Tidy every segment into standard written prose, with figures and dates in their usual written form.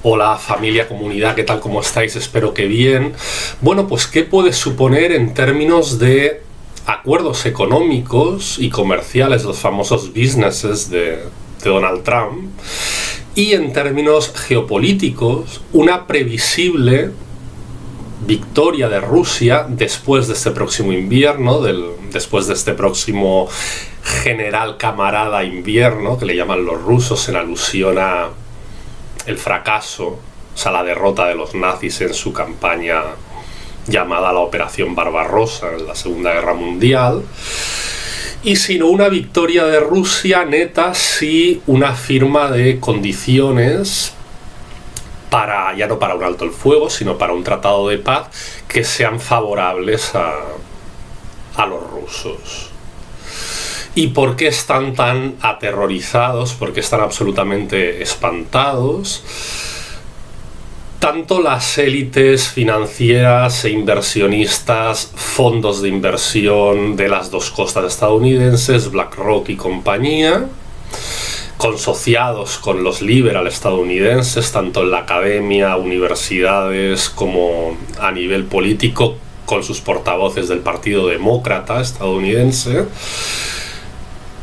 Hola familia, comunidad, ¿qué tal? ¿Cómo estáis? Espero que bien. Bueno, pues ¿qué puede suponer en términos de acuerdos económicos y comerciales, los famosos businesses de Donald Trump? Y en términos geopolíticos, una previsible victoria de Rusia después de este próximo invierno, después de este próximo general camarada invierno, que le llaman los rusos en alusión a el fracaso, o sea, la derrota de los nazis en su campaña llamada la Operación Barbarossa en la Segunda Guerra Mundial, y sino una victoria de Rusia neta, sí, una firma de condiciones para, ya no para un alto el fuego, sino para un tratado de paz que sean favorables a los rusos. ¿Y por qué están tan aterrorizados? ¿Por qué están absolutamente espantados? Tanto las élites financieras e inversionistas, fondos de inversión de las dos costas estadounidenses, BlackRock y compañía, consociados con los liberal estadounidenses, tanto en la academia, universidades, como a nivel político, con sus portavoces del Partido Demócrata estadounidense.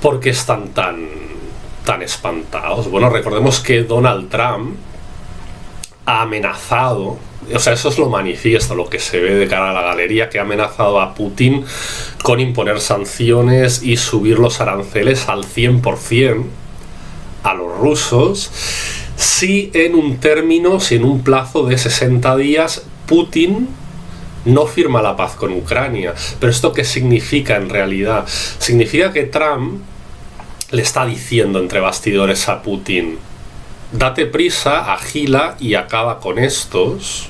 ¿Por qué están tan espantados? Bueno, recordemos que Donald Trump ha amenazado, o sea, eso es lo manifiesto, lo que se ve de cara a la galería, que ha amenazado a Putin con imponer sanciones y subir los aranceles al 100% a los rusos, si en un plazo de 60 días Putin no firma la paz con Ucrania. Pero ¿esto qué significa en realidad? Significa que Trump le está diciendo entre bastidores a Putin: date prisa, agila y acaba con estos,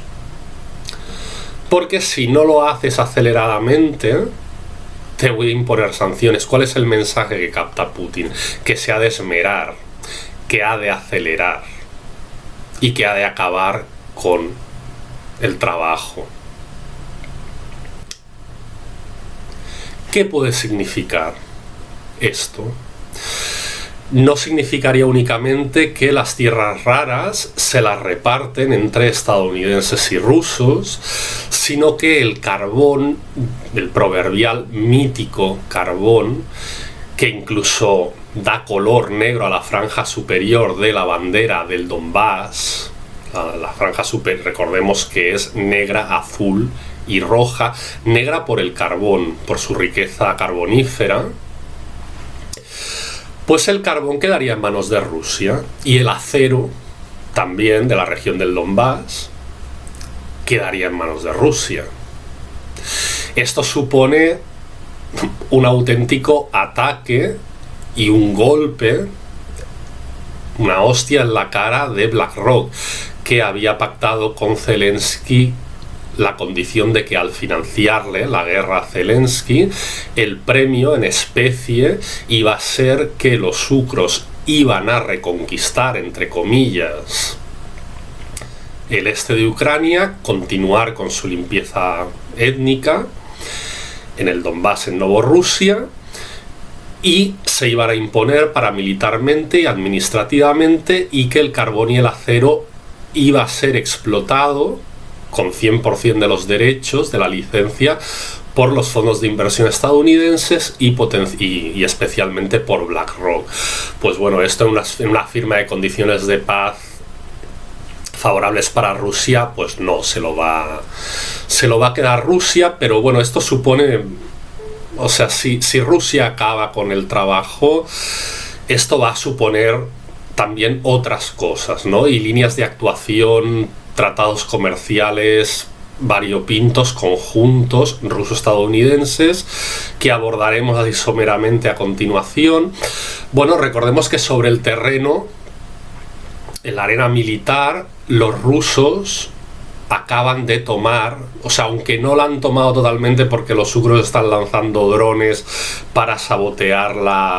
porque si no lo haces aceleradamente te voy a imponer sanciones. ¿Cuál es el mensaje que capta Putin? Que se ha de esmerar, que ha de acelerar y que ha de acabar con el trabajo. ¿Qué puede significar esto? No significaría únicamente que las tierras raras se las reparten entre estadounidenses y rusos, sino que el carbón, el proverbial mítico carbón, que incluso da color negro a la franja superior de la bandera del Donbass, la franja superior, recordemos que es negra, azul y roja, negra por el carbón, por su riqueza carbonífera, pues el carbón quedaría en manos de Rusia, y el acero también de la región del Donbass quedaría en manos de Rusia. Esto supone un auténtico ataque y un golpe, una hostia en la cara de BlackRock, que había pactado con Zelensky la condición de que al financiarle la guerra a Zelensky, el premio en especie iba a ser que los ucros iban a reconquistar, entre comillas, el este de Ucrania, continuar con su limpieza étnica en el Donbass, en Novorrusia, y se iban a imponer paramilitarmente y administrativamente, y que el carbón y el acero iba a ser explotado con 100% de los derechos de la licencia por los fondos de inversión estadounidenses y especialmente por BlackRock. Pues bueno, esto en una firma de condiciones de paz favorables para Rusia, pues no, se lo va a quedar Rusia. Pero bueno, esto supone, o sea, si Rusia acaba con el trabajo, esto va a suponer también otras cosas, ¿no? Y líneas de actuación, tratados comerciales variopintos, conjuntos ruso-estadounidenses, que abordaremos así someramente a continuación. Bueno, recordemos que sobre el terreno, en la arena militar, los rusos acaban de tomar, o sea, aunque no la han tomado totalmente porque los ucros están lanzando drones para sabotear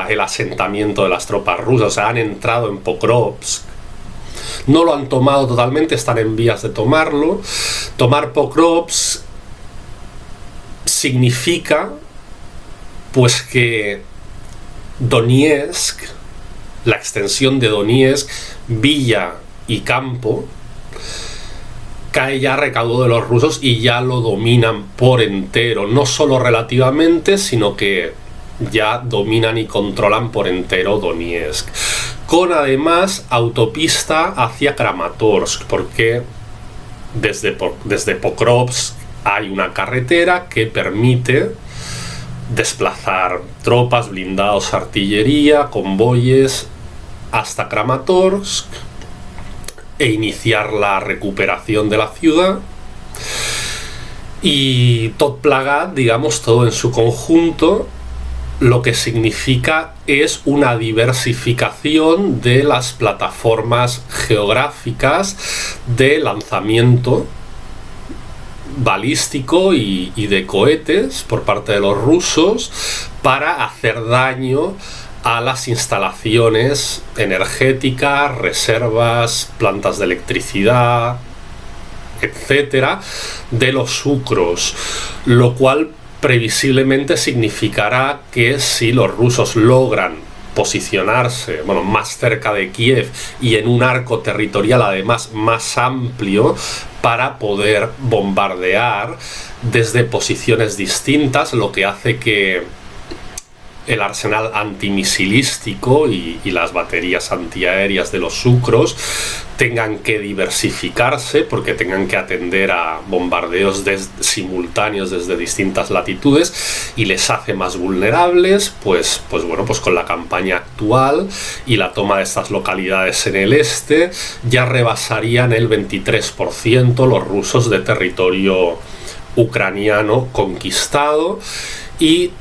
el asentamiento de las tropas rusas, o sea, han entrado en Pokrovsk. No lo han tomado totalmente, están en vías de tomarlo. Tomar Pokrovsk significa pues que Donetsk, la extensión de Donetsk, villa y campo, cae ya a recaudo de los rusos y ya lo dominan por entero, no solo relativamente, sino que ya dominan y controlan por entero Donetsk, con además autopista hacia Kramatorsk, porque desde Pokrovsk hay una carretera que permite desplazar tropas, blindados, artillería, convoyes hasta Kramatorsk e iniciar la recuperación de la ciudad. Y tot plegat, digamos, todo en su conjunto, lo que significa es una diversificación de las plataformas geográficas de lanzamiento balístico y de cohetes por parte de los rusos para hacer daño a las instalaciones energéticas, reservas, plantas de electricidad, etcétera, de los sucros, lo cual previsiblemente significará que si los rusos logran posicionarse, bueno, más cerca de Kiev y en un arco territorial además más amplio para poder bombardear desde posiciones distintas, lo que hace que el arsenal antimisilístico y las baterías antiaéreas de los sucros tengan que diversificarse porque tengan que atender a bombardeos simultáneos desde distintas latitudes y les hace más vulnerables, pues con la campaña actual y la toma de estas localidades en el este ya rebasarían el 23% los rusos de territorio ucraniano conquistado y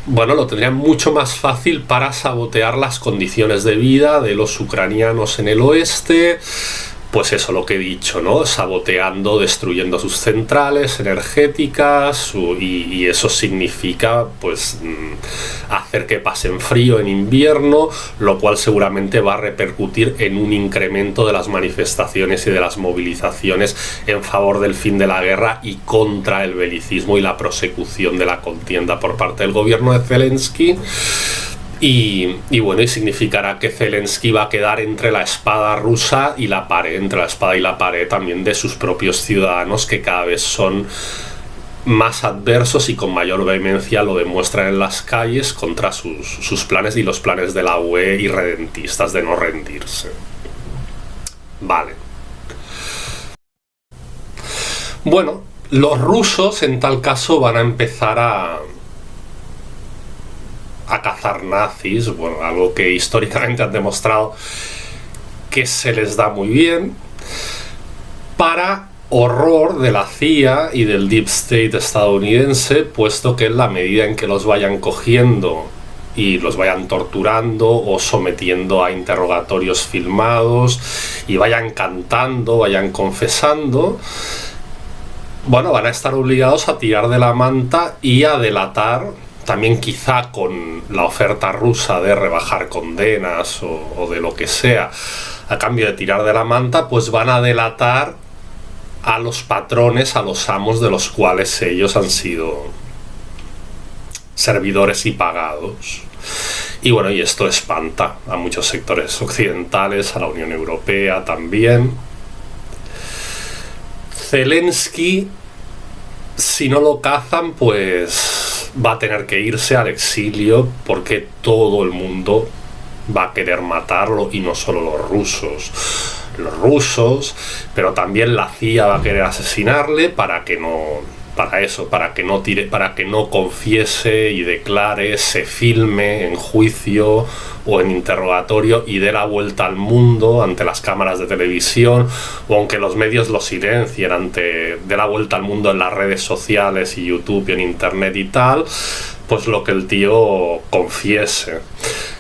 bueno, lo tendrían mucho más fácil para sabotear las condiciones de vida de los ucranianos en el oeste, pues eso, lo que he dicho, ¿no? Saboteando, destruyendo sus centrales energéticas y eso significa, pues, hacer que pasen frío en invierno, lo cual seguramente va a repercutir en un incremento de las manifestaciones y de las movilizaciones en favor del fin de la guerra y contra el belicismo y la prosecución de la contienda por parte del gobierno de Zelensky. Y significará que Zelensky va a quedar entre la espada rusa y la pared, entre la espada y la pared también de sus propios ciudadanos, que cada vez son más adversos y con mayor vehemencia lo demuestran en las calles contra sus planes y los planes de la UE irredentistas de no rendirse. Vale. Bueno, los rusos en tal caso van a empezar a cazar nazis, bueno, algo que históricamente han demostrado que se les da muy bien, para horror de la CIA y del Deep State estadounidense, puesto que en la medida en que los vayan cogiendo y los vayan torturando o sometiendo a interrogatorios filmados y vayan cantando, vayan confesando, bueno, van a estar obligados a tirar de la manta y a delatar, también quizá con la oferta rusa de rebajar condenas o de lo que sea, a cambio de tirar de la manta, pues van a delatar a los patrones, a los amos de los cuales ellos han sido servidores y pagados. Y bueno, y esto espanta a muchos sectores occidentales, a la Unión Europea también. Zelensky, si no lo cazan, pues va a tener que irse al exilio porque todo el mundo va a querer matarlo y no solo los rusos. Los rusos, pero también la CIA va a querer asesinarle para que no confiese y declare, se filme en juicio o en interrogatorio y dé la vuelta al mundo ante las cámaras de televisión, o aunque los medios lo silencien, dé la vuelta al mundo en las redes sociales y YouTube y en internet y tal, pues lo que el tío confiese.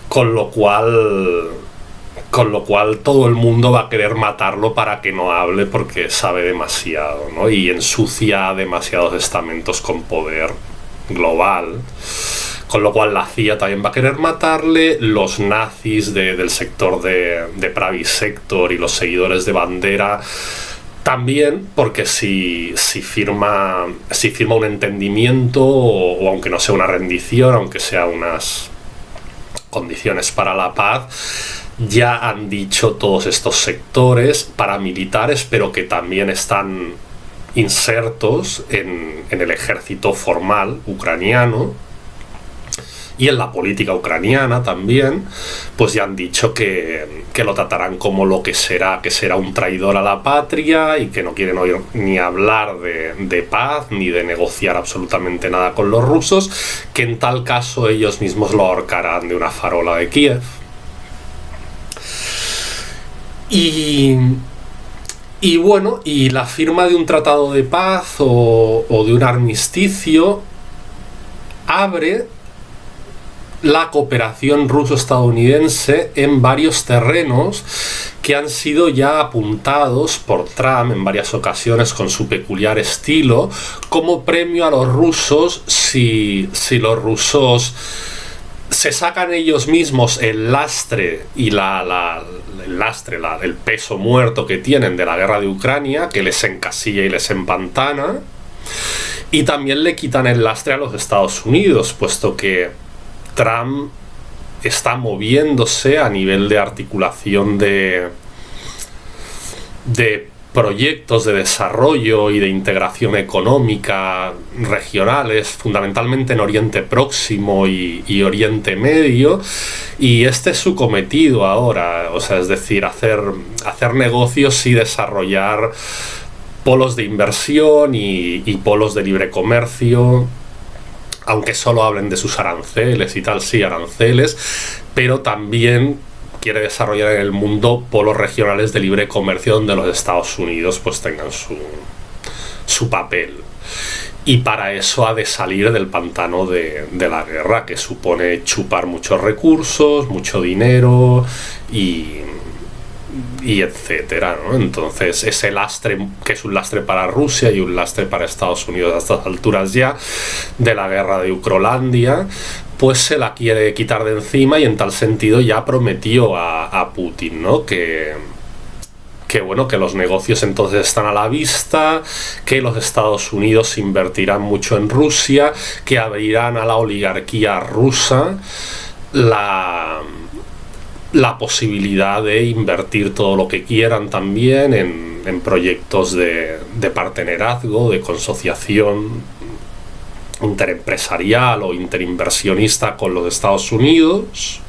Con lo cual todo el mundo va a querer matarlo para que no hable porque sabe demasiado, ¿no? Y ensucia demasiados estamentos con poder global. Con lo cual la CIA también va a querer matarle, los nazis del sector de Pravi Sector y los seguidores de Bandera también, porque si firma un entendimiento o aunque no sea una rendición, aunque sea unas condiciones para la paz, ya han dicho todos estos sectores paramilitares, pero que también están insertos en el ejército formal ucraniano y en la política ucraniana también, pues ya han dicho que lo tratarán como lo que será un traidor a la patria y que no quieren oír ni hablar de paz ni de negociar absolutamente nada con los rusos, que en tal caso ellos mismos lo ahorcarán de una farola de Kiev. Y bueno, y la firma de un tratado de paz o de un armisticio abre la cooperación ruso-estadounidense en varios terrenos que han sido ya apuntados por Trump en varias ocasiones con su peculiar estilo como premio a los rusos si los rusos se sacan ellos mismos el lastre y el peso muerto que tienen de la guerra de Ucrania, que les encasilla y les empantana, y también le quitan el lastre a los Estados Unidos, puesto que Trump está moviéndose a nivel de articulación de proyectos de desarrollo y de integración económica regionales, fundamentalmente en Oriente Próximo y Oriente Medio, y este es su cometido ahora, o sea, es decir, hacer negocios y desarrollar polos de inversión y polos de libre comercio, aunque solo hablen de sus aranceles y tal, sí, aranceles, pero también quiere desarrollar en el mundo polos regionales de libre comercio donde los Estados Unidos pues tengan su papel. Y para eso ha de salir del pantano de la guerra, que supone chupar muchos recursos, mucho dinero y etcétera, ¿no? Entonces ese lastre, que es un lastre para Rusia y un lastre para Estados Unidos a estas alturas ya de la guerra de Ucrolandia, pues se la quiere quitar de encima, y en tal sentido ya prometió a Putin, ¿no? Que bueno, que los negocios entonces están a la vista, que los Estados Unidos invertirán mucho en Rusia, que abrirán a la oligarquía rusa la posibilidad de invertir todo lo que quieran también en proyectos de partenerazgo, de consociación interempresarial o interinversionista con los Estados Unidos,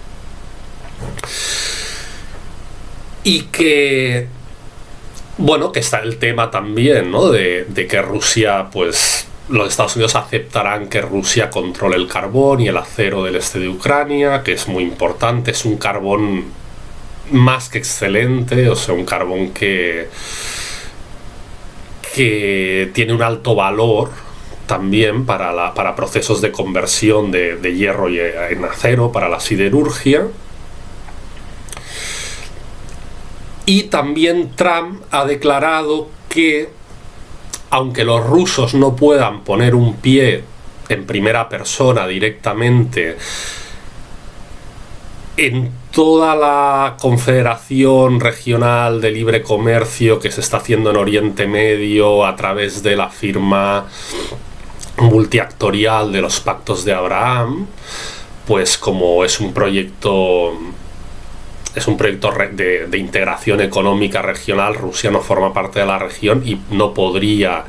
y que bueno, que está el tema también, ¿no? de que Rusia, pues los Estados Unidos aceptarán que Rusia controle el carbón y el acero del este de Ucrania, que es muy importante, es un carbón más que excelente, o sea, un carbón que tiene un alto valor también para procesos de conversión de hierro en acero, para la siderurgia. Y también Trump ha declarado que, aunque los rusos no puedan poner un pie en primera persona directamente en toda la confederación regional de libre comercio que se está haciendo en Oriente Medio a través de la firma multiactorial de los Pactos de Abraham, pues como es un proyecto de integración económica regional, Rusia no forma parte de la región y no podría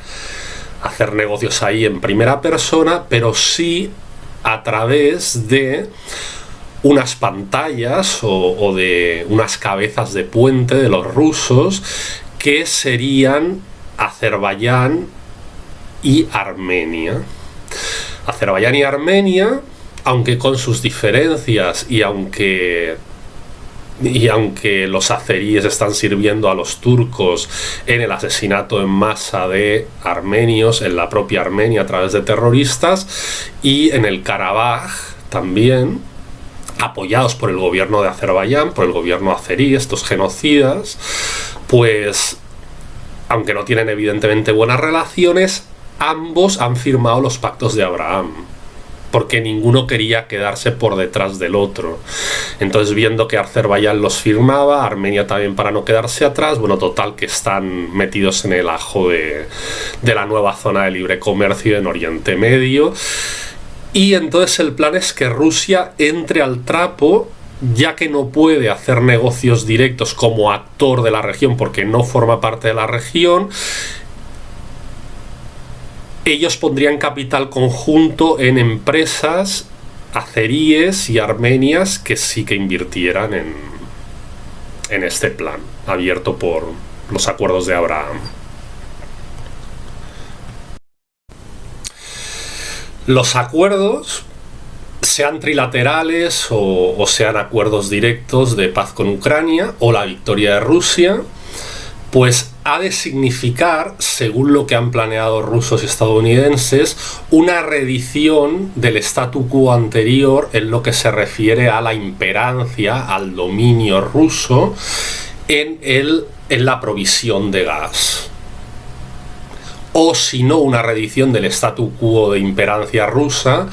hacer negocios ahí en primera persona, pero sí a través de unas pantallas o de unas cabezas de puente de los rusos, que serían Azerbaiyán y Armenia. Azerbaiyán y Armenia, aunque con sus diferencias y aunque los azeríes están sirviendo a los turcos en el asesinato en masa de armenios en la propia Armenia a través de terroristas, y en el Karabaj también, apoyados por el gobierno de Azerbaiyán, por el gobierno azerí, estos genocidas, pues aunque no tienen evidentemente buenas relaciones, ambos han firmado los Pactos de Abraham, porque ninguno quería quedarse por detrás del otro. Entonces, viendo que Azerbaiyán los firmaba, Armenia también para no quedarse atrás, bueno, total, que están metidos en el ajo de la nueva zona de libre comercio en Oriente Medio. Y entonces el plan es que Rusia entre al trapo, ya que no puede hacer negocios directos como actor de la región porque no forma parte de la región, ellos pondrían capital conjunto en empresas azeríes y armenias que sí que invirtieran en este plan abierto por los acuerdos de Abraham. Los acuerdos, sean trilaterales o sean acuerdos directos de paz con Ucrania o la victoria de Rusia, pues ha de significar, según lo que han planeado rusos y estadounidenses, una reedición del statu quo anterior en lo que se refiere a la imperancia, al dominio ruso en la provisión de gas. O si no una reedición del statu quo de imperancia rusa,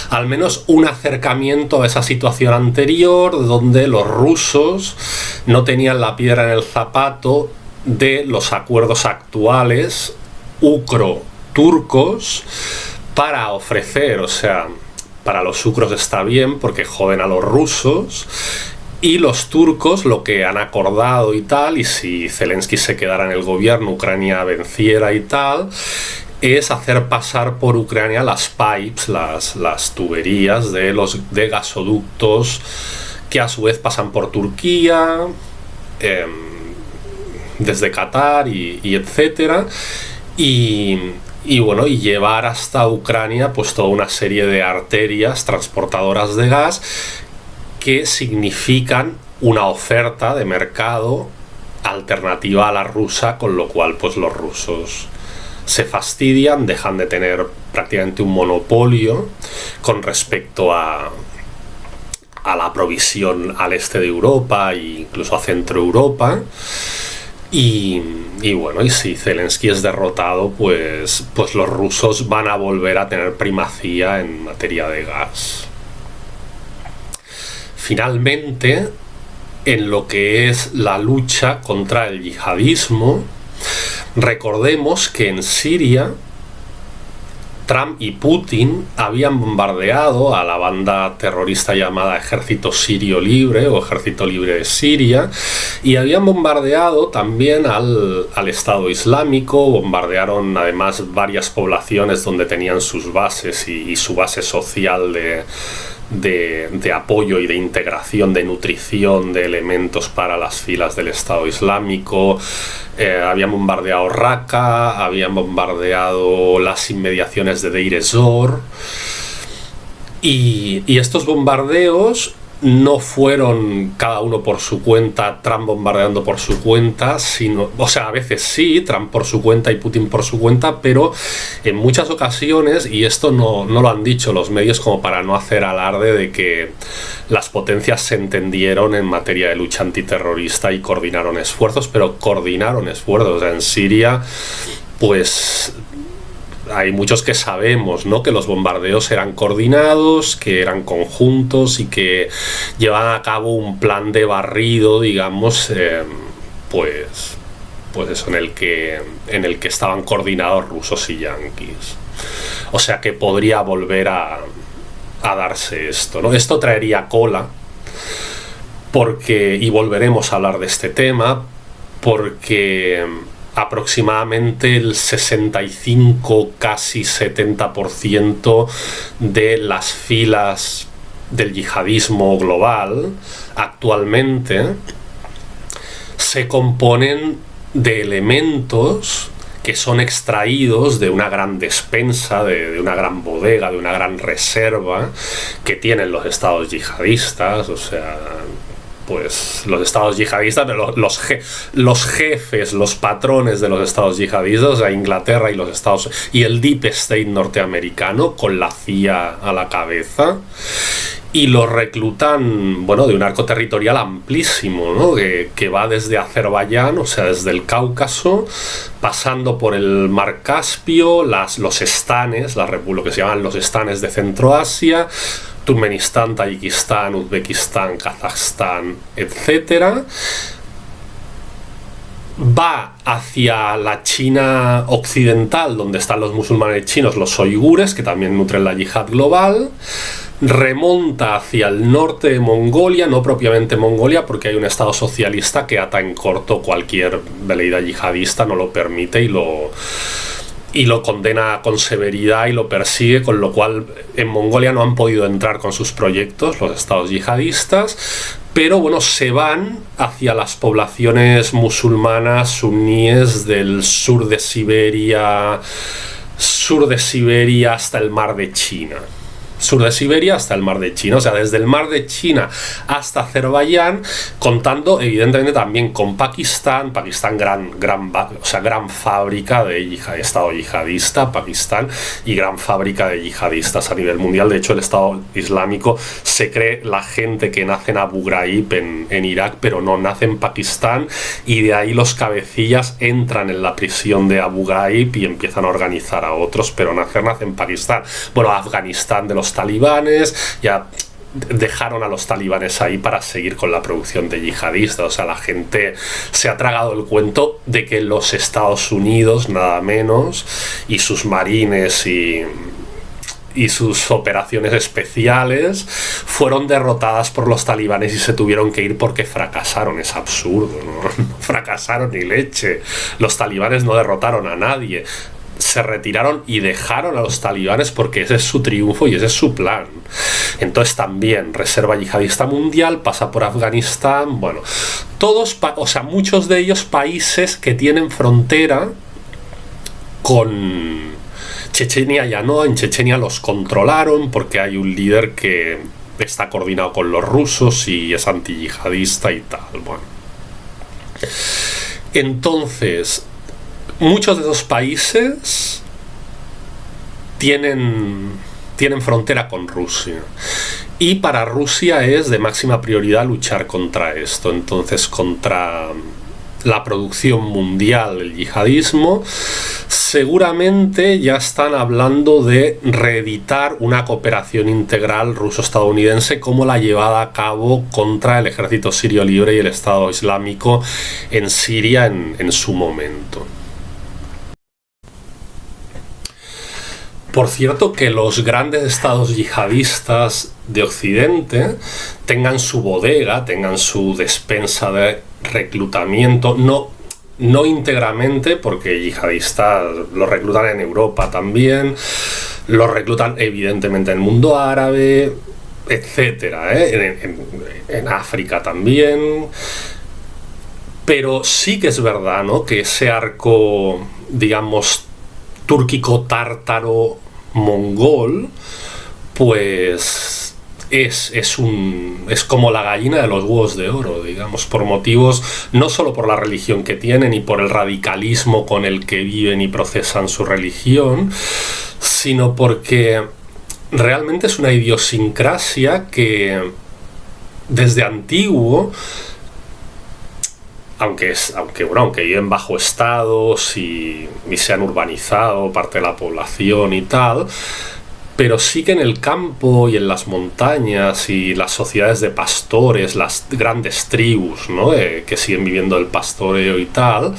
al menos un acercamiento a esa situación anterior donde los rusos no tenían la piedra en el zapato de los acuerdos actuales ucro-turcos para ofrecer, o sea, para los ucros está bien porque joden a los rusos, y los turcos lo que han acordado y tal, y si Zelensky se quedara en el gobierno, Ucrania venciera y tal, es hacer pasar por Ucrania las pipes, las tuberías de gasoductos que a su vez pasan por Turquía, desde Qatar y etcétera, y bueno, y llevar hasta Ucrania pues toda una serie de arterias transportadoras de gas que significan una oferta de mercado alternativa a la rusa, con lo cual pues los rusos se fastidian, dejan de tener prácticamente un monopolio con respecto a la provisión al este de Europa e incluso a Centro Europa. Y bueno, y si Zelensky es derrotado, pues los rusos van a volver a tener primacía en materia de gas. Finalmente, en lo que es la lucha contra el yihadismo, recordemos que en Siria Trump y Putin habían bombardeado a la banda terrorista llamada Ejército Sirio Libre o Ejército Libre de Siria, y habían bombardeado también al Estado Islámico. Bombardearon además varias poblaciones donde tenían sus bases y su base social de apoyo y de integración, de nutrición de elementos para las filas del Estado Islámico. Habían bombardeado Raqqa, habían bombardeado las inmediaciones de Deir ez-Zor, y estos bombardeos no fueron cada uno por su cuenta, Trump bombardeando por su cuenta, sino, o sea, a veces sí, Trump por su cuenta y Putin por su cuenta, pero en muchas ocasiones, y esto no lo han dicho los medios como para no hacer alarde de que las potencias se entendieron en materia de lucha antiterrorista y coordinaron esfuerzos, pero coordinaron esfuerzos. O sea, en Siria, pues hay muchos que sabemos, ¿no?, que los bombardeos eran coordinados, que eran conjuntos y que llevaban a cabo un plan de barrido, digamos, pues eso, en el que estaban coordinados rusos y yanquis. O sea que podría volver a darse esto, ¿no? Esto traería cola, y volveremos a hablar de este tema, porque aproximadamente el 65, casi 70% de las filas del yihadismo global actualmente se componen de elementos que son extraídos de una gran despensa, de una gran bodega, de una gran reserva que tienen los estados yihadistas. O sea, pues los estados yihadistas, los jefes, los patrones de los estados yihadistas, o sea, Inglaterra y el Deep State norteamericano, con la CIA a la cabeza, y los reclutan, bueno, de un arco territorial amplísimo, ¿no?, que va desde Azerbaiyán, o sea, desde el Cáucaso, pasando por el Mar Caspio, los estanes, lo que se llaman los estanes de Centroasia, Turkmenistán, Tayikistán, Uzbekistán, Kazajstán, etc. Va hacia la China occidental, donde están los musulmanes chinos, los uigures, que también nutren la yihad global. Remonta hacia el norte de Mongolia, no propiamente Mongolia, porque hay un estado socialista que ata en corto cualquier veleidad yihadista, no lo permite y y lo condena con severidad y lo persigue, con lo cual en Mongolia no han podido entrar con sus proyectos los estados yihadistas, pero bueno, se van hacia las poblaciones musulmanas suníes del sur de Siberia hasta el mar de China. Sur de Siberia hasta el mar de China, o sea, desde el mar de China hasta Azerbaiyán, contando evidentemente también con Pakistán, gran fábrica de estado yihadista, Pakistán, y gran fábrica de yihadistas a nivel mundial. De hecho, el Estado Islámico se cree la gente que nace en Abu Ghraib en Irak, pero no, nace en Pakistán, y de ahí los cabecillas entran en la prisión de Abu Ghraib y empiezan a organizar a otros, pero nace en Pakistán. Bueno, Afganistán de los talibanes, ya dejaron a los talibanes ahí para seguir con la producción de yihadistas. O sea, la gente se ha tragado el cuento de que los Estados Unidos, nada menos, y sus marines y sus operaciones especiales fueron derrotadas por los talibanes y se tuvieron que ir porque fracasaron. Es absurdo, ¿no? No fracasaron ni leche. Los talibanes no derrotaron a nadie. Se retiraron y dejaron a los talibanes porque ese es su triunfo y ese es su plan. Entonces también Reserva Yihadista Mundial pasa por Afganistán, bueno, muchos de ellos países que tienen frontera con Chechenia. Ya no, en Chechenia los controlaron porque hay un líder que está coordinado con los rusos y es antiyihadista y tal, bueno. Entonces, muchos de esos países tienen frontera con Rusia. Y para Rusia es de máxima prioridad luchar contra esto. Entonces, contra la producción mundial del yihadismo, seguramente ya están hablando de reeditar una cooperación integral ruso-estadounidense como la llevada a cabo contra el ejército sirio libre y el Estado Islámico en Siria en su momento. Por cierto, que los grandes estados yihadistas de Occidente tengan su bodega, tengan su despensa de reclutamiento, no íntegramente, porque yihadistas los reclutan en Europa también, los reclutan evidentemente en el mundo árabe, etcétera, en África también. Pero sí que es verdad, ¿no?, que ese arco, digamos, túrquico-tártaro mongol, pues es como la gallina de los huevos de oro, digamos, por motivos, no solo por la religión que tienen y por el radicalismo con el que viven y procesan su religión, sino porque realmente es una idiosincrasia que desde antiguo, aunque viven bajo estados y se han urbanizado parte de la población y tal, pero sí que en el campo y en las montañas y las sociedades de pastores, las grandes tribus, ¿no?, que siguen viviendo el pastoreo y tal,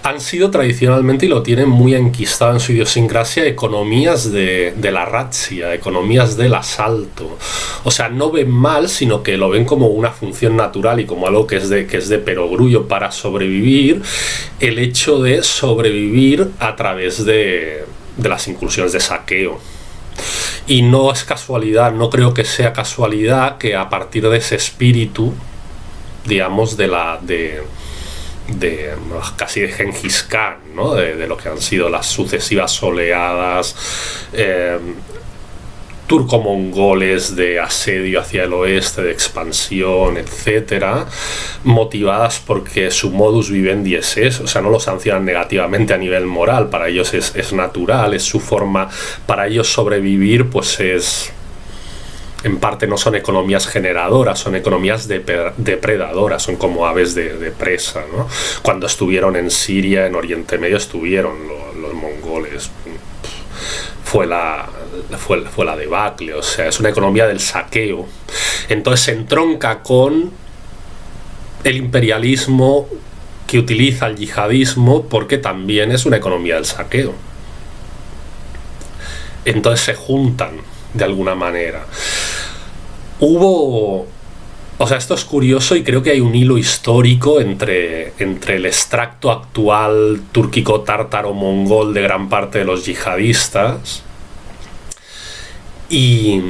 han sido tradicionalmente, y lo tienen muy enquistado en su idiosincrasia, economías de la razzia, economías del asalto. O sea, no ven mal, sino que lo ven como una función natural y como algo que es de perogrullo para sobrevivir, el hecho de sobrevivir a través de las incursiones de saqueo. Y no es casualidad, no creo que sea casualidad que a partir de ese espíritu, digamos, casi de Gengis Khan, ¿no?, de lo que han sido las sucesivas oleadas turco-mongoles de asedio hacia el oeste, de expansión, etcétera, motivadas porque su modus vivendi es eso. O sea, no lo sancionan negativamente a nivel moral, para ellos es natural, es su forma, para ellos sobrevivir, pues es, en parte no son economías generadoras, son economías depredadoras, son como aves de presa, ¿no? Cuando estuvieron en Siria, en Oriente Medio, estuvieron los mongoles. Fue la debacle, o sea, es una economía del saqueo. Entonces se entronca con el imperialismo que utiliza el yihadismo, porque también es una economía del saqueo. Entonces se juntan de alguna manera. Hubo O sea, esto es curioso y creo que hay un hilo histórico entre el extracto actual túrquico-tártaro-mongol de gran parte de los yihadistas y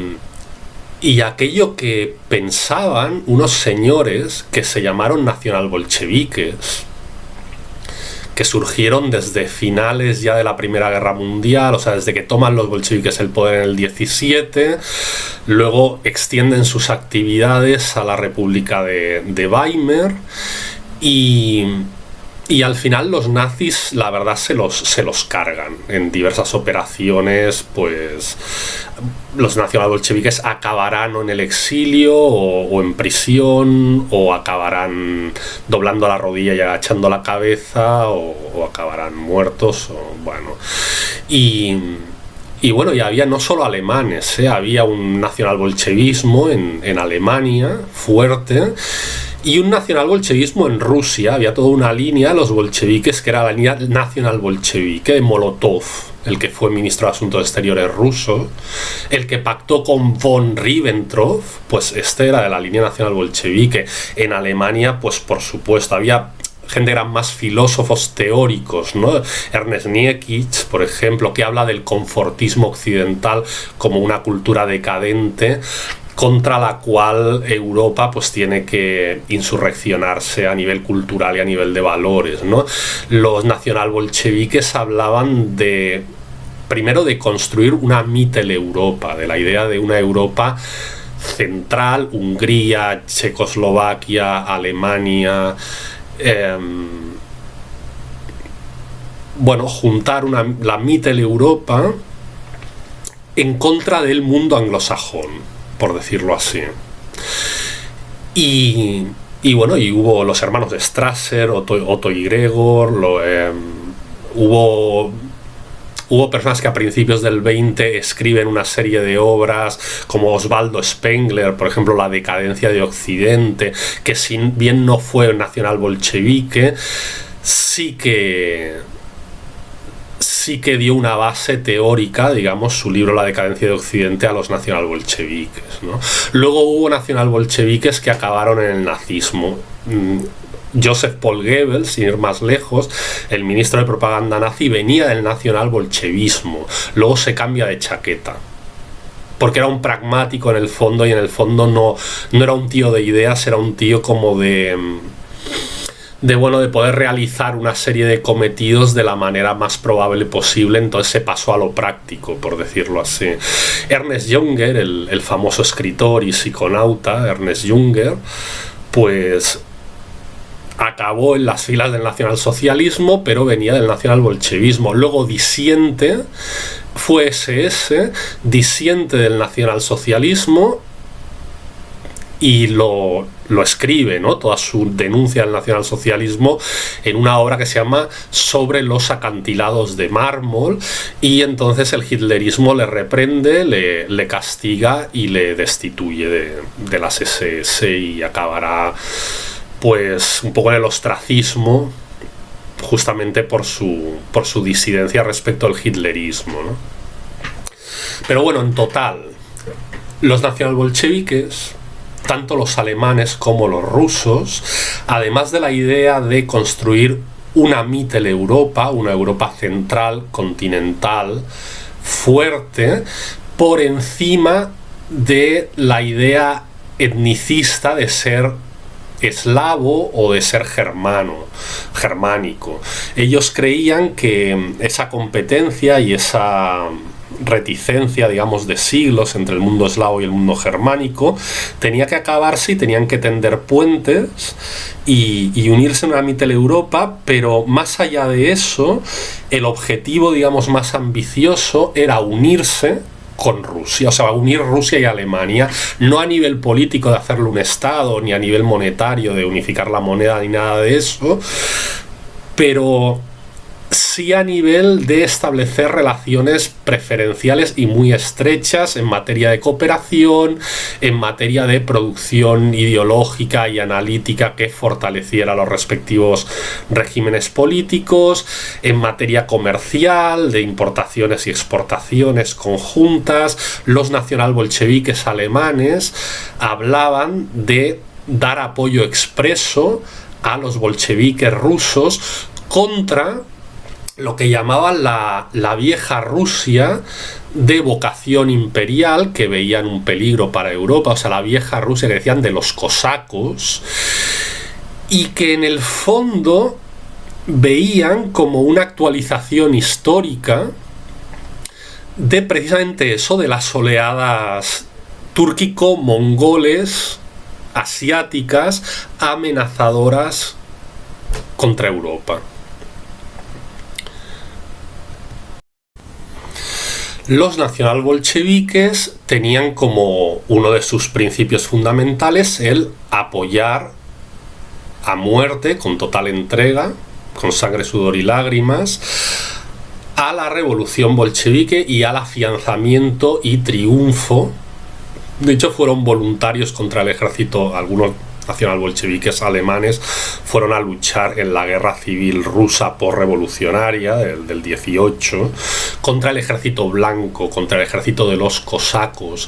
aquello que pensaban unos señores que se llamaron nacionalbolcheviques, que surgieron desde finales ya de la Primera Guerra Mundial, o sea, desde que toman los bolcheviques el poder en el 17, luego extienden sus actividades a la República de Weimar y al final los nazis, la verdad, se los cargan en diversas operaciones. Pues los nacionalbolcheviques acabarán o en el exilio o en prisión, o acabarán doblando la rodilla y agachando la cabeza, o acabarán muertos, o bueno. Y bueno, y había no solo alemanes, había un nacionalbolchevismo en Alemania fuerte, y un nacionalbolchevismo en Rusia. Había toda una línea, los bolcheviques, que era la línea nacionalbolchevique de Molotov, el que fue ministro de Asuntos Exteriores ruso, el que pactó con von Ribbentrop, pues este era de la línea nacionalbolchevique. En Alemania, pues por supuesto, había gente, eran más filósofos teóricos, ¿no? Ernest Nietzsche, por ejemplo, que habla del confortismo occidental como una cultura decadente contra la cual Europa pues tiene que insurreccionarse a nivel cultural y a nivel de valores, ¿no? Los nacionalbolcheviques hablaban primero de construir una Mitteleuropa, de la idea de una Europa central, Hungría, Checoslovaquia, Alemania, juntar la Mitteleuropa en contra del mundo anglosajón, por decirlo así. Y hubo los hermanos de Strasser, Otto y Gregor, hubo personas que a principios del 20 escriben una serie de obras como Osvaldo Spengler, por ejemplo, La decadencia de Occidente, que si bien no fue nacional bolchevique, sí que dio una base teórica, digamos, su libro La decadencia de Occidente, a los nacionalbolcheviques, ¿no? Luego hubo nacionalbolcheviques que acabaron en el nazismo. Joseph Paul Goebbels, sin ir más lejos, el ministro de propaganda nazi, venía del nacionalbolchevismo. Luego se cambia de chaqueta, porque era un pragmático en el fondo, y en el fondo no era un tío de ideas, era un tío como de poder realizar una serie de cometidos de la manera más probable posible. Entonces se pasó a lo práctico, por decirlo así. Ernest Junger, el famoso escritor y psiconauta Ernest Junger, pues acabó en las filas del nacionalsocialismo, pero venía del nacionalbolchevismo. Luego disiente, fue SS, disiente del nacionalsocialismo, y lo escribe, ¿no? Toda su denuncia del nacionalsocialismo en una obra que se llama Sobre los acantilados de mármol, y entonces el hitlerismo le reprende, le castiga y le destituye de las SS, y acabará pues un poco en el ostracismo, justamente por su disidencia respecto al hitlerismo, ¿no? Pero bueno, en total, los nacionalbolcheviques, tanto los alemanes como los rusos, además de la idea de construir una Mitteleuropa, una Europa central, continental, fuerte, por encima de la idea etnicista de ser eslavo o de ser germánico. Ellos creían que esa competencia y esa reticencia, digamos, de siglos entre el mundo eslavo y el mundo germánico tenía que acabarse, y tenían que tender puentes y unirse en una Mitteleuropa. Pero más allá de eso, el objetivo, digamos, más ambicioso era unirse con Rusia, o sea, unir Rusia y Alemania, no a nivel político de hacerle un estado, ni a nivel monetario de unificar la moneda, ni nada de eso, pero sí a nivel de establecer relaciones preferenciales y muy estrechas en materia de cooperación, en materia de producción ideológica y analítica que fortaleciera los respectivos regímenes políticos, en materia comercial, de importaciones y exportaciones conjuntas. Los nacionalbolcheviques alemanes hablaban de dar apoyo expreso a los bolcheviques rusos contra lo que llamaban la vieja Rusia de vocación imperial, que veían un peligro para Europa, o sea, la vieja Rusia que decían de los cosacos, y que en el fondo veían como una actualización histórica de precisamente eso, de las oleadas túrquico-mongoles asiáticas amenazadoras contra Europa. Los nacionalbolcheviques tenían como uno de sus principios fundamentales el apoyar a muerte, con total entrega, con sangre, sudor y lágrimas, a la revolución bolchevique y al afianzamiento y triunfo. De hecho, fueron voluntarios contra el ejército, algunos nacionalbolcheviques alemanes fueron a luchar en la guerra civil rusa posrevolucionaria del 18 contra el ejército blanco, contra el ejército de los cosacos.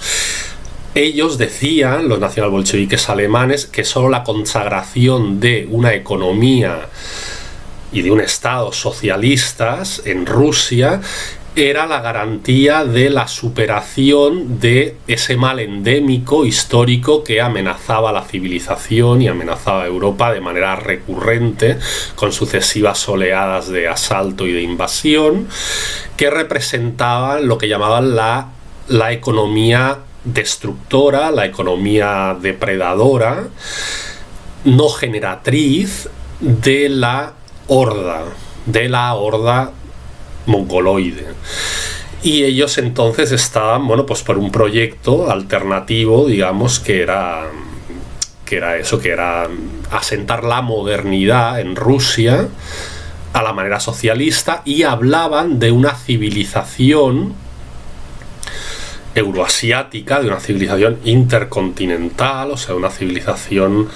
Ellos decían, los nacionalbolcheviques alemanes, que solo la consagración de una economía y de un Estado socialistas en Rusia era la garantía de la superación de ese mal endémico histórico que amenazaba la civilización y amenazaba a Europa de manera recurrente, con sucesivas oleadas de asalto y de invasión, que representaban lo que llamaban la economía destructora, la economía depredadora, no generatriz de la horda mongoloide. Y ellos entonces estaban, bueno, pues por un proyecto alternativo, digamos, que era asentar la modernidad en Rusia a la manera socialista, y hablaban de una civilización euroasiática, de una civilización intercontinental, o sea, una civilización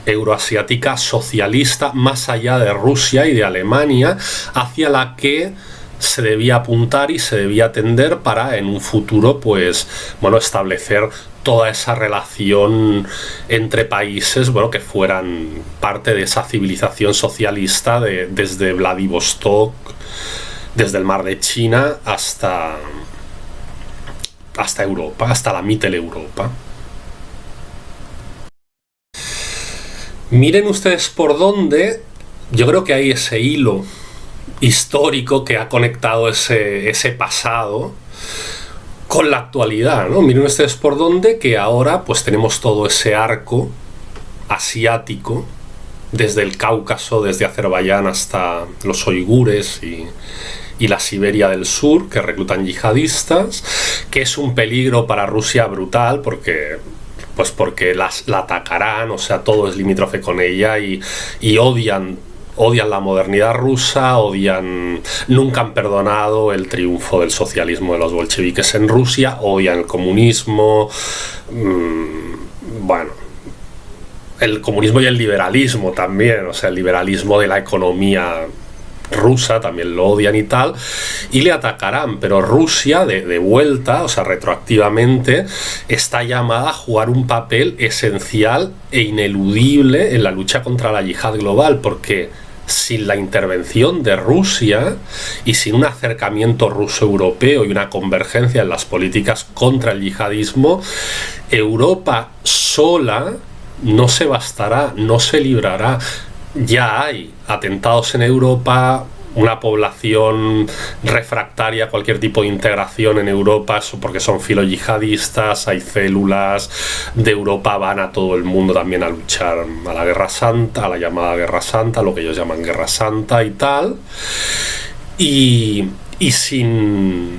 euroasiática socialista más allá de Rusia y de Alemania, hacia la que se debía apuntar y se debía tender para en un futuro, pues, bueno, establecer toda esa relación entre países, bueno, que fueran parte de esa civilización socialista desde Vladivostok, desde el mar de China hasta Europa, hasta la Mitteleuropa. Miren ustedes por dónde, yo creo que hay ese hilo histórico que ha conectado ese pasado con la actualidad, ¿no? Miren ustedes por dónde, que ahora pues tenemos todo ese arco asiático, desde el Cáucaso, desde Azerbaiyán hasta los uigures y la Siberia del Sur, que reclutan yihadistas, que es un peligro para Rusia brutal, porque la atacarán, o sea, todo es limítrofe con ella, y odian la modernidad rusa, nunca han perdonado el triunfo del socialismo de los bolcheviques en Rusia, odian el comunismo, bueno, el comunismo y el liberalismo también, o sea, el liberalismo de la economía rusa también lo odian y tal, y le atacarán, pero Rusia de vuelta, o sea, retroactivamente, está llamada a jugar un papel esencial e ineludible en la lucha contra la yihad global, porque sin la intervención de Rusia y sin un acercamiento ruso-europeo y una convergencia en las políticas contra el yihadismo, Europa sola no se bastará, no se librará. Ya hay atentados en Europa, una población refractaria a cualquier tipo de integración en Europa, porque son filoyihadistas, hay células de Europa, van a todo el mundo también a luchar a la Guerra Santa, a la llamada Guerra Santa, lo que ellos llaman Guerra Santa y tal. Y sin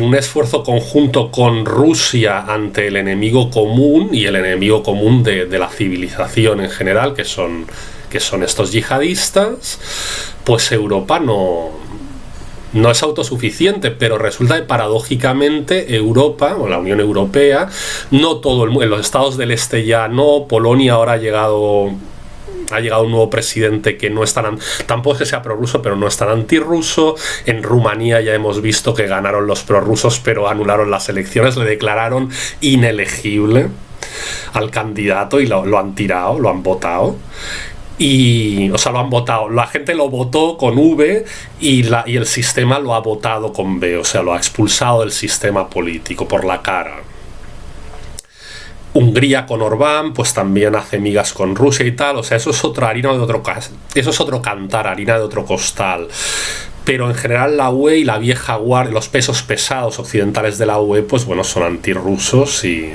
un esfuerzo conjunto con Rusia ante el enemigo común, y el enemigo común de la civilización en general, que son estos yihadistas, pues Europa no es autosuficiente. Pero resulta que paradójicamente Europa, o la Unión Europea, no todo el mundo, en los estados del este ya no, Polonia ahora ha llegado un nuevo presidente que no es tampoco es que sea prorruso, pero no es tan antirruso. En Rumanía ya hemos visto que ganaron los prorrusos, pero anularon las elecciones, le declararon inelegible. al candidato y lo han tirado, lo han votado. O sea, lo han votado. La gente lo votó con V y el sistema lo ha votado con B. O sea, lo ha expulsado del sistema político por la cara. Hungría con Orbán, pues también hace migas con Rusia y tal. O sea, eso es otra harina de otro eso es otro cantar, harina de otro costal. Pero en general la UE y la vieja guardia, los pesos pesados occidentales de la UE, pues bueno, son antirrusos y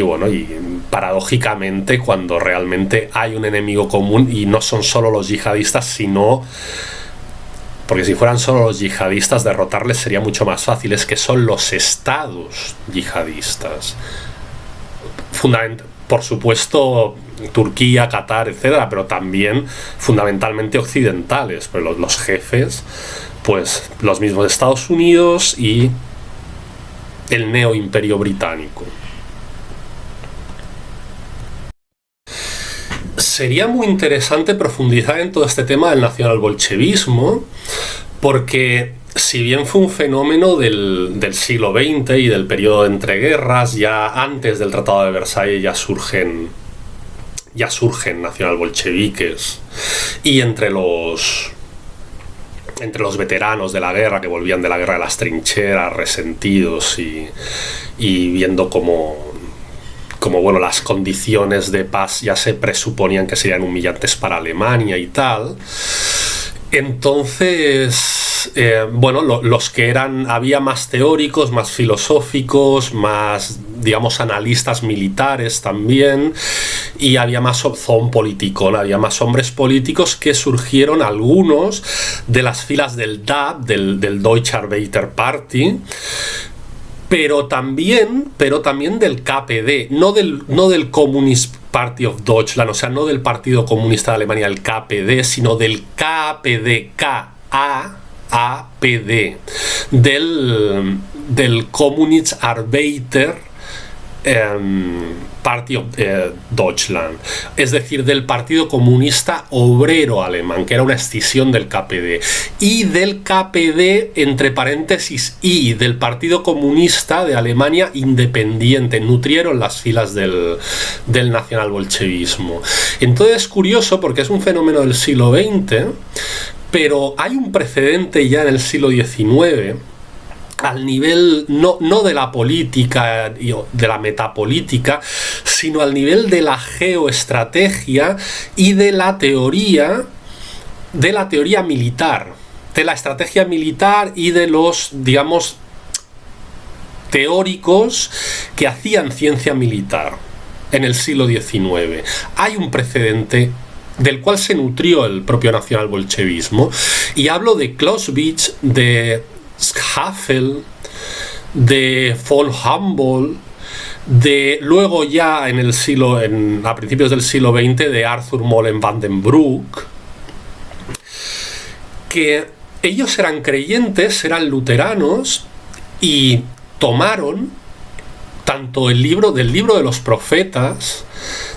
bueno, y paradójicamente cuando realmente hay un enemigo común y no son solo los yihadistas, sino, porque si fueran solo los yihadistas, derrotarles sería mucho más fácil, es que son los estados yihadistas. Por supuesto, Turquía, Qatar, etcétera, pero también fundamentalmente occidentales, pero los jefes, pues los mismos Estados Unidos y el neoimperio británico. Sería muy interesante profundizar en todo este tema del nacionalbolchevismo, porque si bien fue un fenómeno del siglo XX y del periodo de entreguerras, ya antes del Tratado de Versalles ya surgen nacionalbolcheviques, y entre los veteranos de la guerra, que volvían de la guerra de las trincheras, resentidos y viendo como bueno, las condiciones de paz ya se presuponían que serían humillantes para Alemania y tal. Entonces, bueno, los que había más teóricos, más filosóficos, más, digamos, analistas militares también, y había más opción político, había más hombres políticos que surgieron, algunos de las filas del DAP, del Deutsche Arbeiter Party, pero también del KPD, no del Communist Party of Deutschland, o sea, no del Partido Comunista de Alemania, el KPD, sino del KPD, K-A-A-P-D, del Communist Arbeiter Party of Deutschland, es decir, del Partido Comunista Obrero Alemán, que era una escisión del KPD, y del KPD, entre paréntesis, y del Partido Comunista de Alemania Independiente, nutrieron las filas del nacionalbolchevismo. Entonces es curioso porque es un fenómeno del siglo XX, pero hay un precedente ya en el siglo XIX, al nivel no de la política, de la metapolítica, sino al nivel de la geoestrategia y de la teoría militar, de la estrategia militar y de los, digamos, teóricos que hacían ciencia militar en el siglo XIX. Hay un precedente del cual se nutrió el propio nacionalbolchevismo, y hablo de Clausewitz, de Havel, de von Humboldt, de luego ya a principios del siglo XX de Arthur Molen van den Broek, que ellos eran creyentes, eran luteranos y tomaron tanto del libro de los profetas,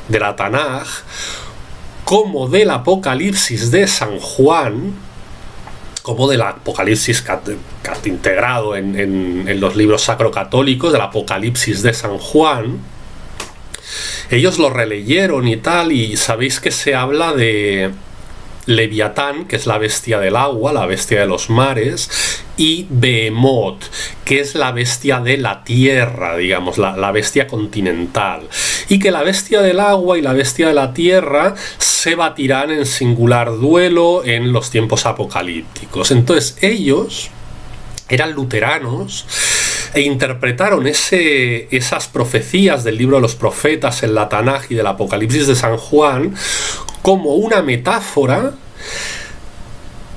de la Tanaj, como del Apocalipsis de San Juan, como del Apocalipsis integrado en los libros sacrocatólicos, del Apocalipsis de San Juan. Ellos lo releyeron y tal, y sabéis que se habla de Leviatán, que es la bestia del agua, la bestia de los mares, y Behemoth, que es la bestia de la tierra, digamos, la bestia continental, y que la bestia del agua y la bestia de la tierra se batirán en singular duelo en los tiempos apocalípticos. Entonces ellos eran luteranos e interpretaron esas profecías del libro de los profetas, en la Tanaj y del Apocalipsis de San Juan, como una metáfora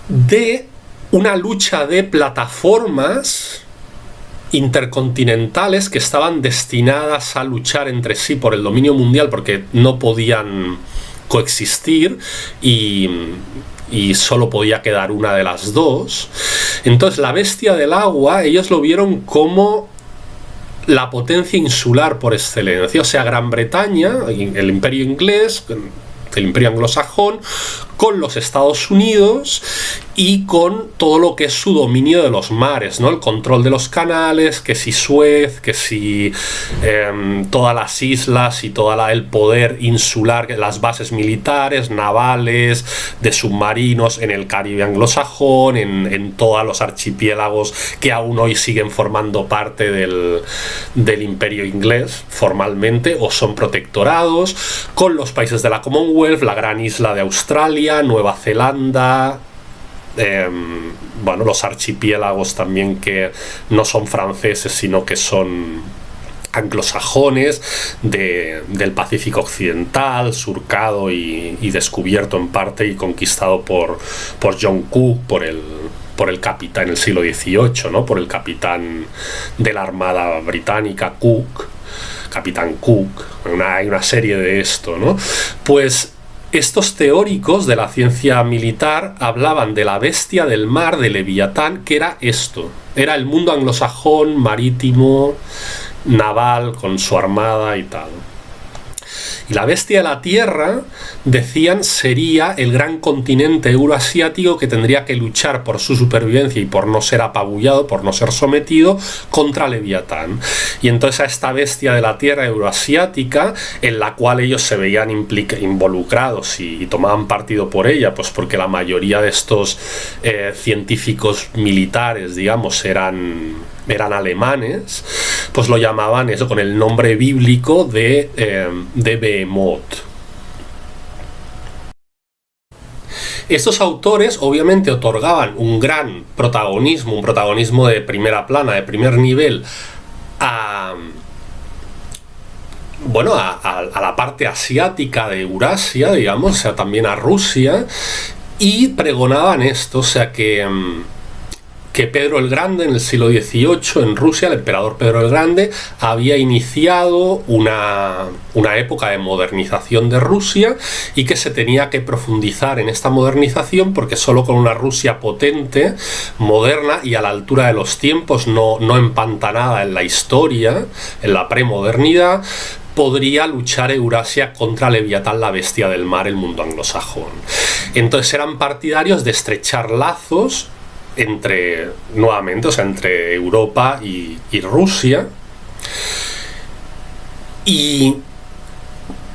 de una lucha de plataformas intercontinentales que estaban destinadas a luchar entre sí por el dominio mundial, porque no podían coexistir y solo podía quedar una de las dos. Entonces la bestia del agua ellos lo vieron como la potencia insular por excelencia, o sea, Gran Bretaña, el imperio inglés, el imperio anglosajón, con los Estados Unidos y con todo lo que es su dominio de los mares, ¿no? El control de los canales, que si Suez, que si todas las islas y todo el poder insular, las bases militares, navales, de submarinos en el Caribe anglosajón, en todos los archipiélagos que aún hoy siguen formando parte del imperio inglés formalmente o son protectorados, con los países de la Commonwealth, la gran isla de Australia, Nueva Zelanda, bueno, los archipiélagos también que no son franceses sino que son anglosajones del Pacífico Occidental, surcado y descubierto en parte y conquistado por John Cook, por el capitán en el siglo XVIII, ¿no? Por el capitán de la Armada Británica, Cook, Capitán Cook. Hay una serie de esto, ¿no? Pues estos teóricos de la ciencia militar hablaban de la bestia del mar, de Leviatán, que era esto. Era el mundo anglosajón, marítimo, naval, con su armada y tal. Y la bestia de la Tierra, decían, sería el gran continente euroasiático que tendría que luchar por su supervivencia y por no ser apabullado, por no ser sometido, contra Leviatán. Y entonces a esta bestia de la Tierra euroasiática, en la cual ellos se veían involucrados y tomaban partido por ella, pues porque la mayoría de estos científicos militares, digamos, eran alemanes, pues lo llamaban eso con el nombre bíblico de Behemoth. Estos autores obviamente otorgaban un gran protagonismo, un protagonismo de primera plana, de primer nivel, a la parte asiática de Eurasia, digamos, o sea, también a Rusia, y pregonaban esto, o sea, que Pedro el Grande en el siglo XVIII en Rusia, el emperador Pedro el Grande, había iniciado una época de modernización de Rusia y que se tenía que profundizar en esta modernización porque solo con una Rusia potente, moderna y a la altura de los tiempos, no empantanada en la historia, en la premodernidad, podría luchar Eurasia contra Leviatán, la bestia del mar, el mundo anglosajón. Entonces eran partidarios de estrechar lazos entre Europa y Rusia. Y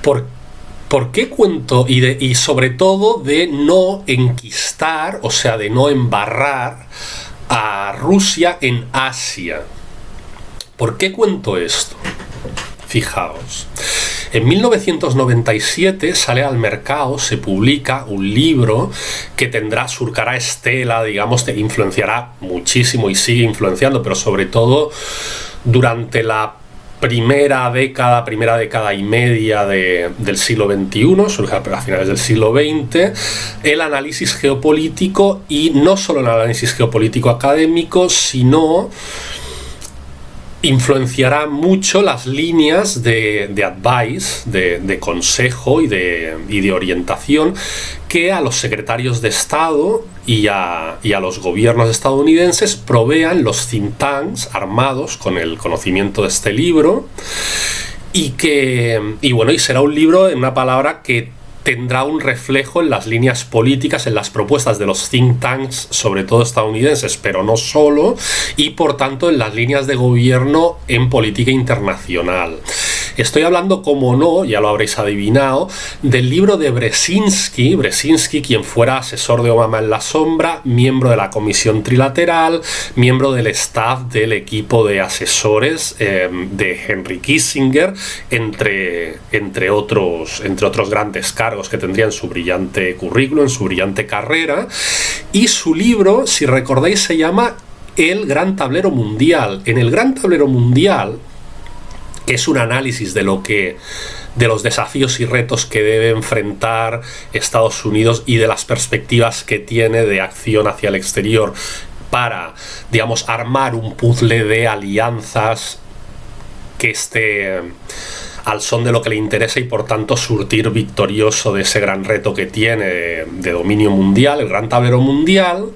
¿por qué cuento? Y sobre todo de no enquistar, o sea, de no embarrar a Rusia en Asia. ¿Por qué cuento esto? Fijaos, en 1997 sale al mercado, se publica un libro que surcará estela, digamos, te influenciará muchísimo y sigue influenciando, pero sobre todo durante la primera década y media del siglo XXI, surge a finales del siglo XX, el análisis geopolítico, y no solo el análisis geopolítico académico, sino influenciará mucho las líneas de advice, de consejo y de orientación que a los secretarios de Estado y a los gobiernos estadounidenses provean los think tanks armados con el conocimiento de este libro, y será un libro, en una palabra, que tendrá un reflejo en las líneas políticas, en las propuestas de los think tanks, sobre todo estadounidenses, pero no solo, y por tanto en las líneas de gobierno en política internacional. Estoy hablando, como no, ya lo habréis adivinado, del libro de Brzezinski, quien fuera asesor de Obama en la sombra, miembro de la Comisión Trilateral, miembro del staff del equipo de asesores de Henry Kissinger, entre otros grandes cargos que tendría en su brillante currículum, en su brillante carrera. Y su libro, si recordáis, se llama El Gran Tablero Mundial. En el Gran Tablero Mundial, que es un análisis de los desafíos y retos que debe enfrentar Estados Unidos y de las perspectivas que tiene de acción hacia el exterior para, digamos, armar un puzzle de alianzas que esté al son de lo que le interesa y por tanto surtir victorioso de ese gran reto que tiene de dominio mundial, el Gran Tablero Mundial.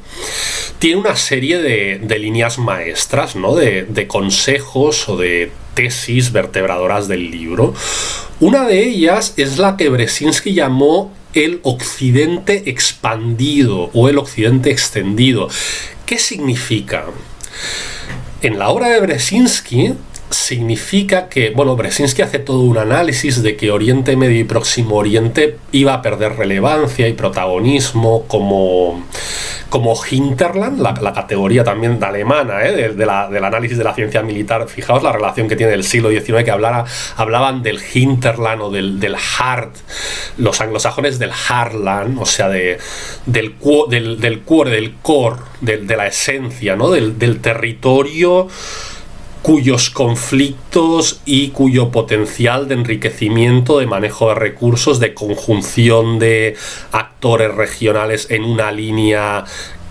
Tiene una serie de líneas maestras, ¿no? de consejos o de tesis vertebradoras del libro. Una de ellas es la que Brzezinski llamó el Occidente expandido o el Occidente extendido. ¿Qué significa? En la obra de Brzezinski significa que, bueno, Brzezinski hace todo un análisis de que Oriente Medio y Próximo Oriente iba a perder relevancia y protagonismo como Hinterland, la categoría también alemana, del análisis de la ciencia militar. Fijaos la relación que tiene del siglo XIX, que hablaban del Hinterland o del Hard, los anglosajones del Heartland, o sea, del core, de la esencia, ¿no? del territorio cuyos conflictos y cuyo potencial de enriquecimiento, de manejo de recursos, de conjunción de actores regionales en una línea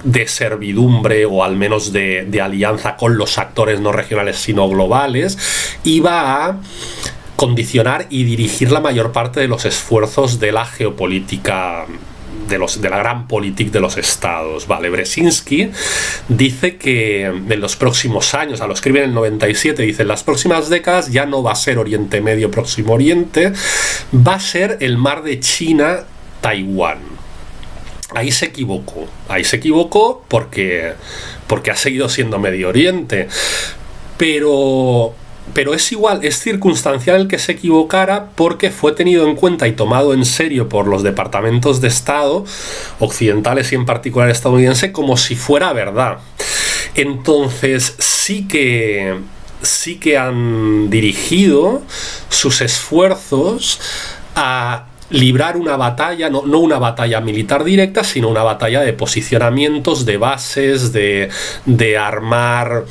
de servidumbre o al menos de alianza con los actores no regionales sino globales, iba a condicionar y dirigir la mayor parte de los esfuerzos de la geopolítica, de la gran política de los estados. Vale, Brzezinski dice que en los próximos años, lo escribe en el 97, dice: en las próximas décadas ya no va a ser Oriente Medio, Próximo Oriente, va a ser el mar de China, Taiwán. Ahí se equivocó porque ha seguido siendo Medio Oriente, pero es igual, es circunstancial el que se equivocara, porque fue tenido en cuenta y tomado en serio por los departamentos de Estado occidentales y en particular estadounidense como si fuera verdad. Entonces sí que han dirigido sus esfuerzos a librar una batalla, no una batalla militar directa, sino una batalla de posicionamientos, de bases, de armar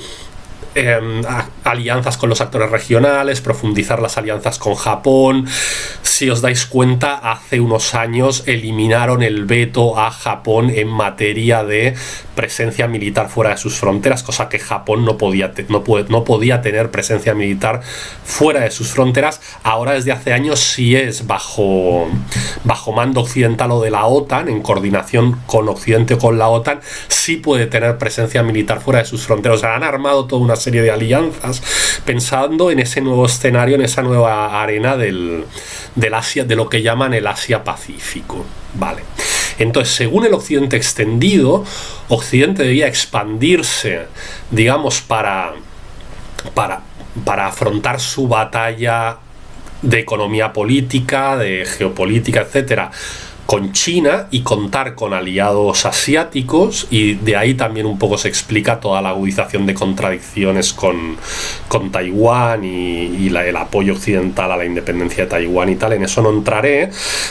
alianzas con los actores regionales, profundizar las alianzas con Japón. Si os dais cuenta, hace unos años eliminaron el veto a Japón en materia de presencia militar fuera de sus fronteras, cosa que Japón no podía tener presencia militar fuera de sus fronteras. Ahora, desde hace años, sí es bajo mando occidental o de la OTAN, en coordinación con Occidente o con la OTAN, sí puede tener presencia militar fuera de sus fronteras. O sea, han armado toda una serie de alianzas pensando en ese nuevo escenario, en esa nueva arena del Asia, de lo que llaman el Asia-Pacífico. Vale. Entonces, según el Occidente extendido, Occidente debía expandirse, digamos, para afrontar su batalla de economía política, de geopolítica, etcétera, con China, y contar con aliados asiáticos, y de ahí también un poco se explica toda la agudización de contradicciones con Taiwán y el apoyo occidental a la independencia de Taiwán y tal. En eso no entraré,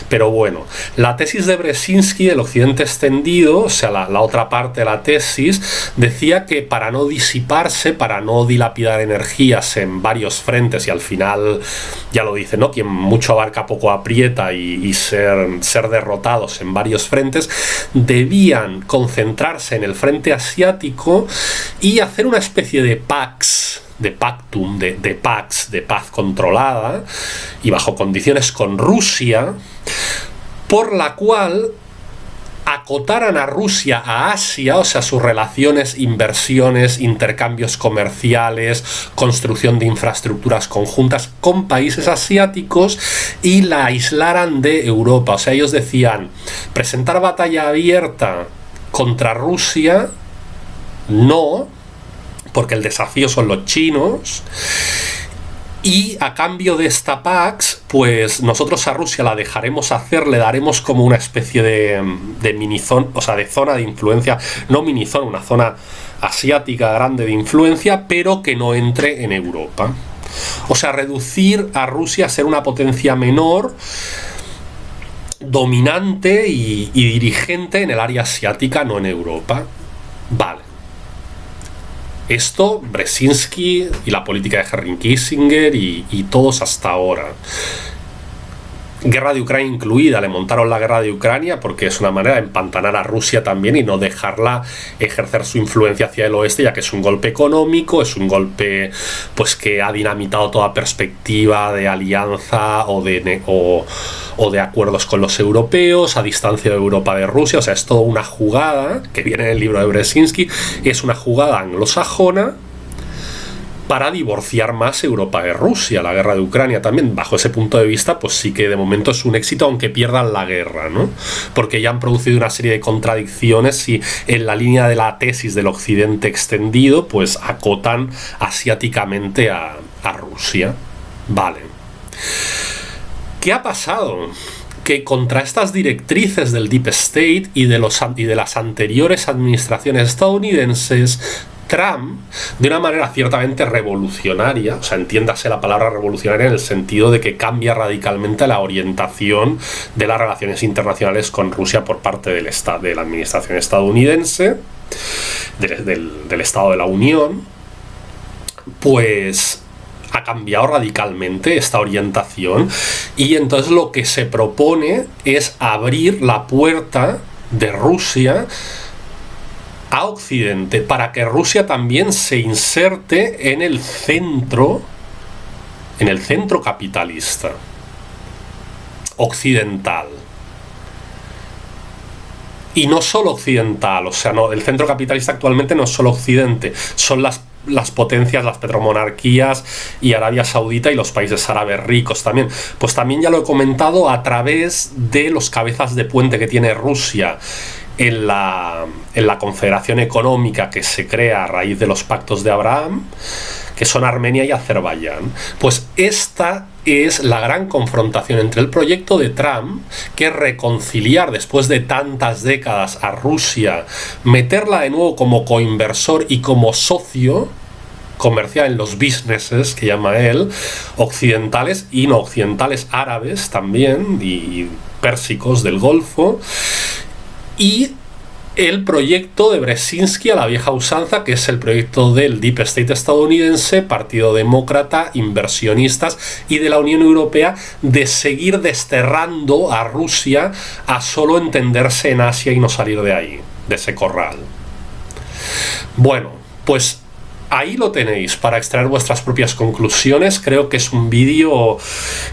pero bueno, la tesis de Brzezinski del Occidente extendido, o sea, la otra parte de la tesis, decía que para no disiparse, para no dilapidar energías en varios frentes, y al final, ya lo dice, ¿no?, quien mucho abarca poco aprieta, y ser derrotados en varios frentes, debían concentrarse en el frente asiático y hacer una especie de pax, de pactum, de paz controlada y bajo condiciones con Rusia, por la cual acotaran a Rusia a Asia, o sea, sus relaciones, inversiones, intercambios comerciales, construcción de infraestructuras conjuntas con países asiáticos, y la aislaran de Europa. O sea, ellos decían: presentar batalla abierta contra Rusia, no, porque el desafío son los chinos, y a cambio de esta Pax, pues nosotros a Rusia la dejaremos hacer, le daremos como una especie de mini zona, o sea, de zona de influencia, no mini zona, una zona asiática grande de influencia, pero que no entre en Europa. O sea, reducir a Rusia a ser una potencia menor, dominante y dirigente en el área asiática, no en Europa. Vale. Esto, Brzezinski y la política de Henry Kissinger y todos hasta ahora. Guerra de Ucrania incluida, le montaron la guerra de Ucrania porque es una manera de empantanar a Rusia también y no dejarla ejercer su influencia hacia el oeste, ya que es un golpe económico, es un golpe pues que ha dinamitado toda perspectiva de alianza o de acuerdos con los europeos, a distancia de Europa de Rusia. O sea, es toda una jugada que viene en el libro de Brzezinski, es una jugada anglosajona para divorciar más Europa de Rusia. La guerra de Ucrania también, bajo ese punto de vista, pues sí que de momento es un éxito, aunque pierdan la guerra, ¿no? Porque ya han producido una serie de contradicciones y en la línea de la tesis del occidente extendido, pues acotan asiáticamente a Rusia. Vale. ¿Qué ha pasado? Que contra estas directrices del Deep State y de las anteriores administraciones estadounidenses, Trump, de una manera ciertamente revolucionaria, o sea, entiéndase la palabra revolucionaria en el sentido de que cambia radicalmente la orientación de las relaciones internacionales con Rusia por parte de la administración estadounidense, del Estado de la Unión, pues ha cambiado radicalmente esta orientación, y entonces lo que se propone es abrir la puerta de Rusia a Occidente, para que Rusia también se inserte en el centro capitalista occidental. Y no solo occidental, o sea, no, el centro capitalista actualmente no es solo Occidente, son las potencias, las petromonarquías y Arabia Saudita y los países árabes ricos también. Pues también ya lo he comentado a través de los cabezas de puente que tiene Rusia en la confederación económica que se crea a raíz de los pactos de Abraham, que son Armenia y Azerbaiyán. Pues esta es la gran confrontación entre el proyecto de Trump, que es reconciliar después de tantas décadas a Rusia, meterla de nuevo como coinversor y como socio comercial en los businesses, que llama él, occidentales y no occidentales, árabes también, y pérsicos del Golfo, y el proyecto de Brzezinski a la vieja usanza, que es el proyecto del Deep State estadounidense, Partido Demócrata, inversionistas y de la Unión Europea, de seguir desterrando a Rusia a solo entenderse en Asia y no salir de ahí, de ese corral. Bueno, pues ahí lo tenéis para extraer vuestras propias conclusiones. Creo que es un vídeo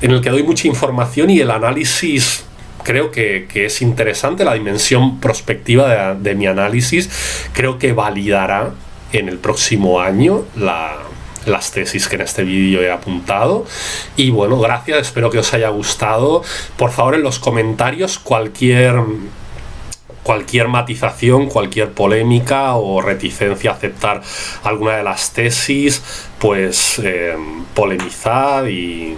en el que doy mucha información y el análisis creo que es interesante. La dimensión prospectiva de mi análisis creo que validará en el próximo año las tesis que en este vídeo he apuntado. Y bueno, gracias, espero que os haya gustado. Por favor, en los comentarios cualquier matización, cualquier polémica o reticencia a aceptar alguna de las tesis, pues polemizad y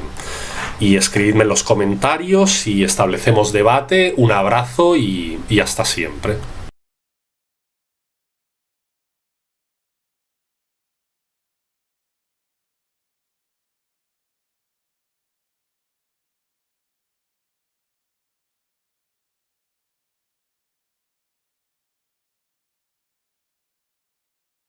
escribidme en los comentarios y establecemos debate. Un abrazo y hasta siempre.